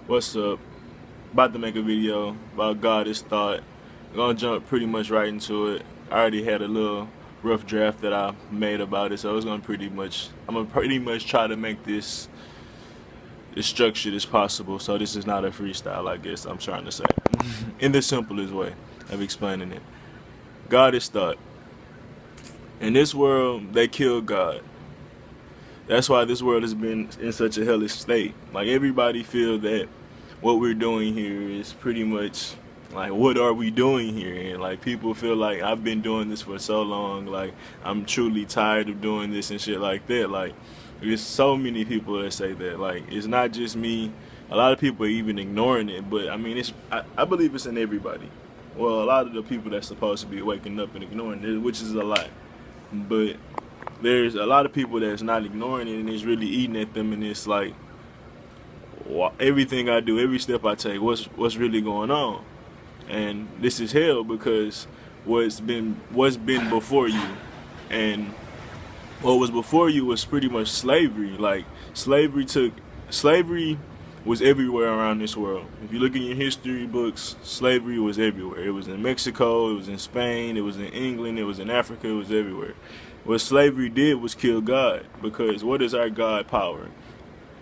What's up? About to make a video about God is thought. I'm gonna jump pretty much right into it. I already had a little rough draft that I made about it, so I'm gonna pretty much try to make this as structured as possible. So this is not a freestyle, I guess I'm trying to say, in the simplest way of explaining it. God is thought. In this world, they killed God. That's why this world has been in such a hellish state. Like, everybody feel that what we're doing here is pretty much like, what are we doing here? And like, people feel like I've been doing this for so long, like I'm truly tired of doing this and shit like that. Like, there's so many people that say that. Like, it's not just me. A lot of people are even ignoring it, but I mean, I believe it's in everybody. Well, a lot of the people that's supposed to be waking up and ignoring it, which is a lot. But there's a lot of people that's not ignoring it, and it's really eating at them, and it's like, everything I do, every step I take, what's really going on? And this is hell, because what's been before you, and what was before you was pretty much slavery. Like, slavery was everywhere around this world. If you look in your history books, slavery was everywhere. It was in Mexico, it was in Spain, it was in England, it was in Africa, it was everywhere. What slavery did was kill God, because what is our God power?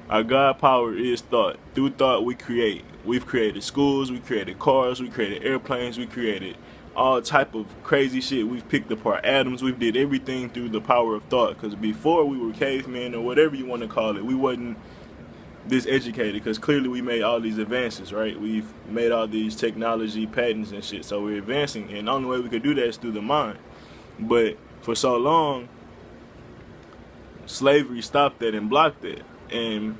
Our God power is thought. Through thought we create. We've created schools, we created cars, we created airplanes, we created all type of crazy shit. We've picked apart atoms, we've did everything through the power of thought. Because before we were cavemen, or whatever you want to call it, we wasn't this educated, because clearly we made all these advances, right? We've made all these technology patents and shit, so we're advancing, and the only way we could do that is through the mind. But for so long, slavery stopped that and blocked that, and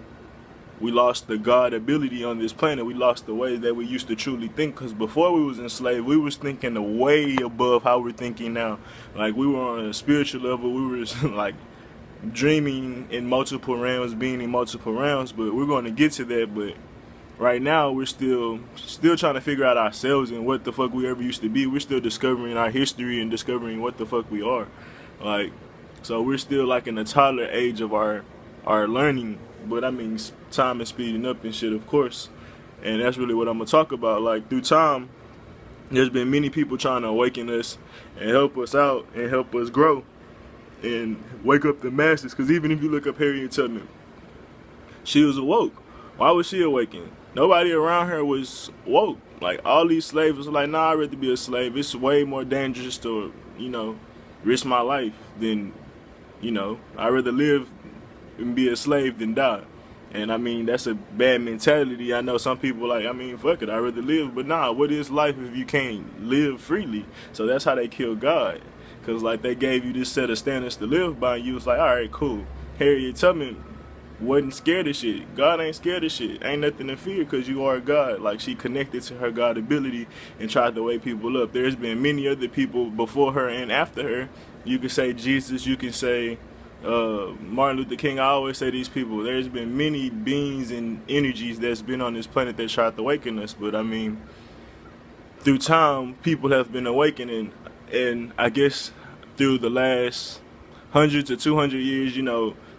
we lost the God ability on this planet. We lost the way that we used to truly think, because before we was enslaved, we was thinking way above how we're thinking now. Like, we were on a spiritual level, we were like dreaming in multiple realms, being in multiple realms, but we're going to get to that. But right now we're still trying to figure out ourselves and what the fuck we ever used to be. We're still discovering our history and discovering what the fuck we are. Like, so we're still like in the toddler age of our learning. But I mean, time is speeding up and shit, of course, and that's really what I'm gonna talk about. Like, through time, there's been many people trying to awaken us and help us out and help us grow and wake up the masses. Because even if you look up Harriet Tubman, she was awoke. Why was she awakened? Nobody around her was woke. Like, all these slaves was like, nah, I'd rather be a slave. It's way more dangerous to, risk my life than, I'd rather live and be a slave than die. And I mean, that's a bad mentality. I know some people like, I mean, fuck it, I'd rather live. But nah, what is life if you can't live freely? So that's how they killed God. Because, like, they gave you this set of standards to live by, and you was like, all right, cool. Harriet Tubman wasn't scared of shit. God ain't scared of shit. Ain't nothing to fear, because you are God. Like, she connected to her God ability and tried to wake people up. There's been many other people before her and after her. You can say Jesus, you can say Martin Luther King. I always say these people. There's been many beings and energies that's been on this planet that tried to awaken us. But I mean, through time, people have been awakening, and I guess through the last 100 to 200 years,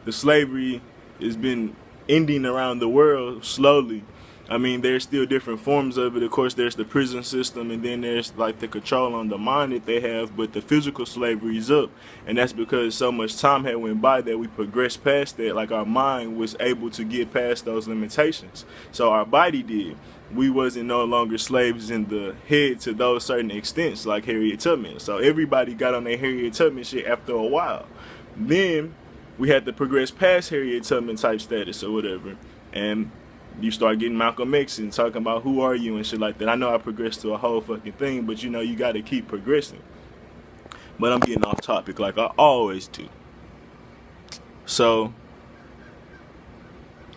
the slavery has been ending around the world slowly. I mean, there's still different forms of it. Of course, there's the prison system, and then there's like the control on the mind that they have, but the physical slavery is up. And that's because so much time had went by that we progressed past that. Like, our mind was able to get past those limitations. So our body did. We wasn't no longer slaves in the head to those certain extents like Harriet Tubman. So everybody got on their Harriet Tubman shit after a while. Then we had to progress past Harriet Tubman type status or whatever, and you start getting Malcolm X and talking about who are you and shit like that. I know I progressed to a whole fucking thing, but you got to keep progressing. But I'm getting off topic like I always do. So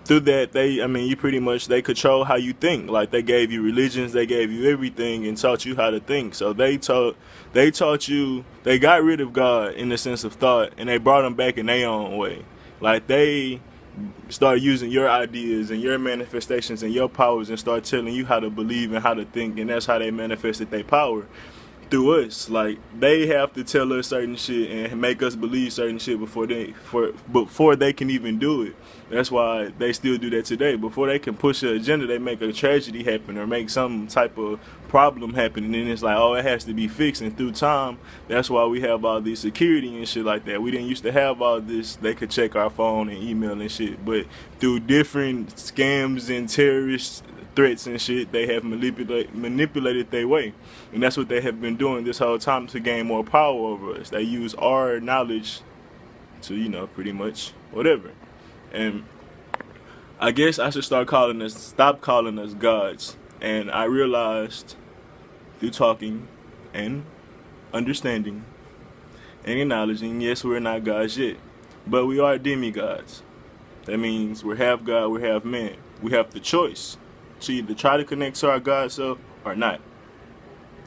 through that, they control how you think. Like, they gave you religions, they gave you everything and taught you how to think. So they taught you, they got rid of God in the sense of thought, and they brought him back in their own way. Like, they start using your ideas and your manifestations and your powers and start telling you how to believe and how to think, and that's how they manifested their power. through us. Like, they have to tell us certain shit and make us believe certain shit before they can even do it. That's why they still do that today. Before they can push an agenda, they make a tragedy happen or make some type of problem happen, and then it's like, oh, it has to be fixed. And through time, that's why we have all these security and shit like that. We didn't used to have all this. They could check our phone and email and shit, but through different scams and terrorist threats and shit, they have manipulated their way. And that's what they have been doing this whole time to gain more power over us. They use our knowledge to, you know, pretty much whatever. And I guess I should stop calling us gods. And I realized through talking and understanding and acknowledging, yes, we're not gods yet, but we are demigods. That means we're half God, we're half man. We have the choice to either try to connect to our God self or not.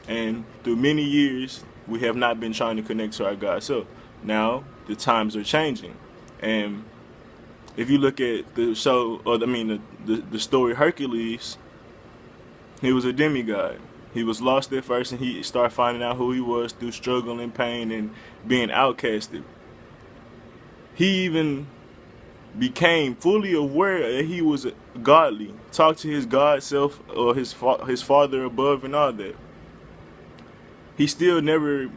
And through many years, we have not been trying to connect to our God self. Now, the times are changing. And if you look at the show, or I mean the story Hercules, he was a demigod. He was lost at first, and he started finding out who he was through struggle and pain and being outcasted. He even became fully aware that he was godly. Talked to his God self or his father above and all that. He still never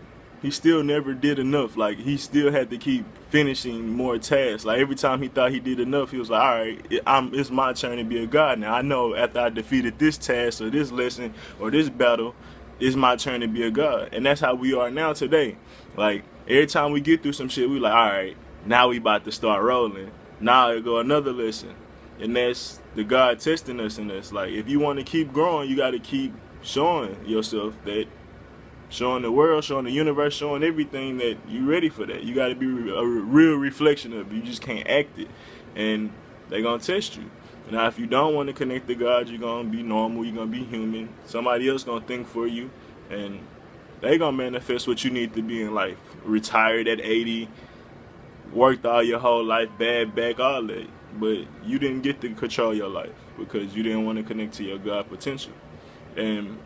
did enough. Like, he still had to keep finishing more tasks. Like, every time he thought he did enough, he was like, all right, it's my turn to be a god now. I know after I defeated this task or this lesson or this battle, it's my turn to be a god. And that's how we are now today. Like, every time we get through some shit, we like, all right, now we about to start rolling. Now it go another lesson. And that's the God testing us in this. Like, if you want to keep growing, you got to keep showing yourself that, showing the world, showing the universe, showing everything that you ready for that. You got to be a real reflection of it. You just can't act it. And they're going to test you. Now, if you don't want to connect to God, you're going to be normal. You're going to be human. Somebody else going to think for you. And they're going to manifest what you need to be in life. Retired at 80. Worked all your whole life, bad back, all that. But you didn't get to control your life because you didn't want to connect to your God potential. And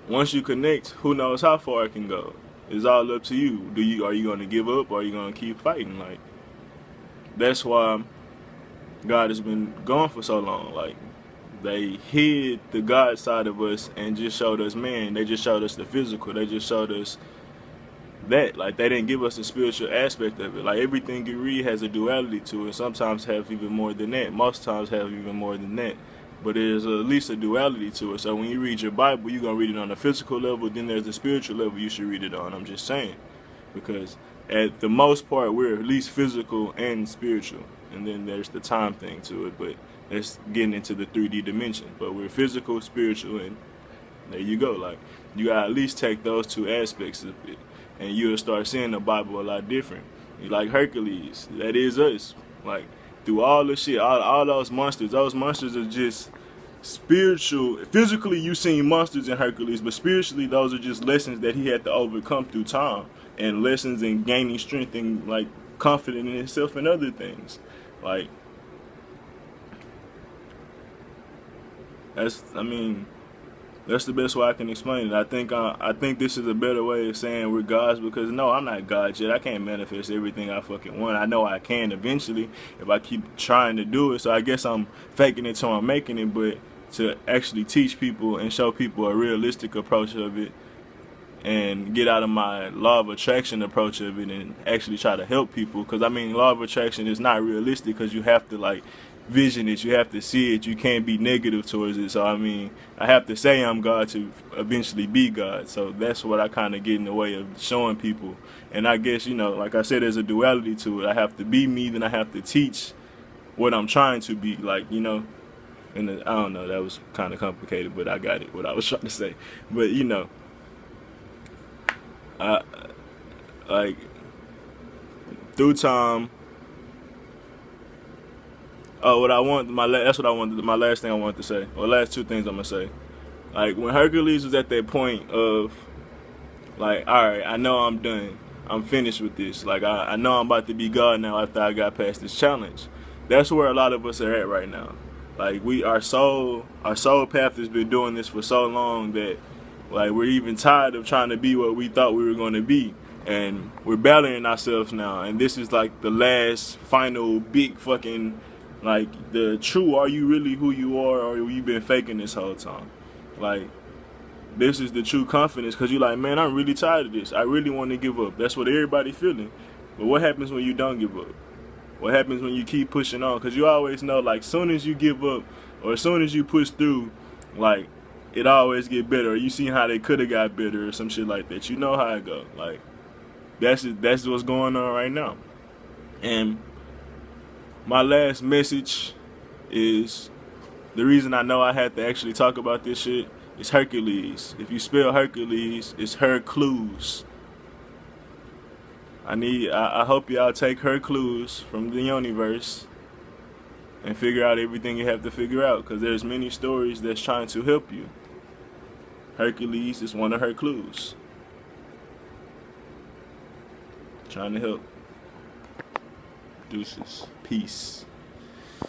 once you connect, who knows how far it can go. It's all up to you. Are you going to give up or are you going to keep fighting? Like, that's why God has been gone for so long. Like, they hid the God side of us and just showed us man. They just showed us the physical. They just showed us that. Like, they didn't give us the spiritual aspect of it. Like, everything you read has a duality to it. Sometimes have even more than that. Most times have even more than that. But there's at least a duality to it. So when you read your Bible, you're going to read it on a physical level. Then there's the spiritual level you should read it on. I'm just saying. Because at the most part, we're at least physical and spiritual. And then there's the time thing to it. But that's getting into the 3D dimension. But we're physical, spiritual, and there you go. Like, you got to at least take those two aspects of it. And you'll start seeing the Bible a lot different. Like Hercules, that is us. Like, through all the shit, all those monsters are just spiritual. Physically, you seen monsters in Hercules, but spiritually, those are just lessons that he had to overcome through time, and lessons in gaining strength and, like, confidence in himself and other things. Like, that's the best way I can explain it. I think this is a better way of saying we're gods, because no, I'm not God yet. I can't manifest everything I fucking want. I know I can eventually if I keep trying to do it. So I guess I'm faking it till I'm making it. But to actually teach people and show people a realistic approach of it, and get out of my law of attraction approach of it, and actually try to help people. Because I mean, law of attraction is not realistic, because you have to, like, vision it, you have to see it, you can't be negative towards it. So I mean, I have to say I'm God to eventually be God. So that's what I kind of get in the way of showing people. And I guess, you know, like I said, there's a duality to it. I have to be me, then I have to teach what I'm trying to be, like, you know. And I don't know, that was kind of complicated, but I got it, what I was trying to say. But, you know, like, through time. Oh, that's what I wanted. My last thing I wanted to say, or last two things I'm gonna say. Like, when Hercules was at that point of, like, all right, I know I'm done. I'm finished with this. Like, I know I'm about to be God now after I got past this challenge. That's where a lot of us are at right now. Like, our soul path has been doing this for so long that Like, we're even tired of trying to be what we thought we were going to be. And we're battling ourselves now. And this is like the last, final, big fucking, like, the true, are you really who you are, or have you been faking this whole time? Like, this is the true confidence, because you're like, man, I'm really tired of this. I really want to give up. That's what everybody feeling. But what happens when you don't give up? What happens when you keep pushing on? Because you always know, like, soon as you give up, or as soon as you push through, like, it always get better. Or you see how they could have got better, or some shit like that. You know how it go. Like, that's what's going on right now. And my last message is, the reason I know I had to actually talk about this shit is Hercules. If you spell Hercules, it's Hercules. I hope y'all take Hercules from the universe and figure out everything you have to figure out, because there's many stories that's trying to help you. Hercules is one of her clues. Trying to help. Deuces. Peace.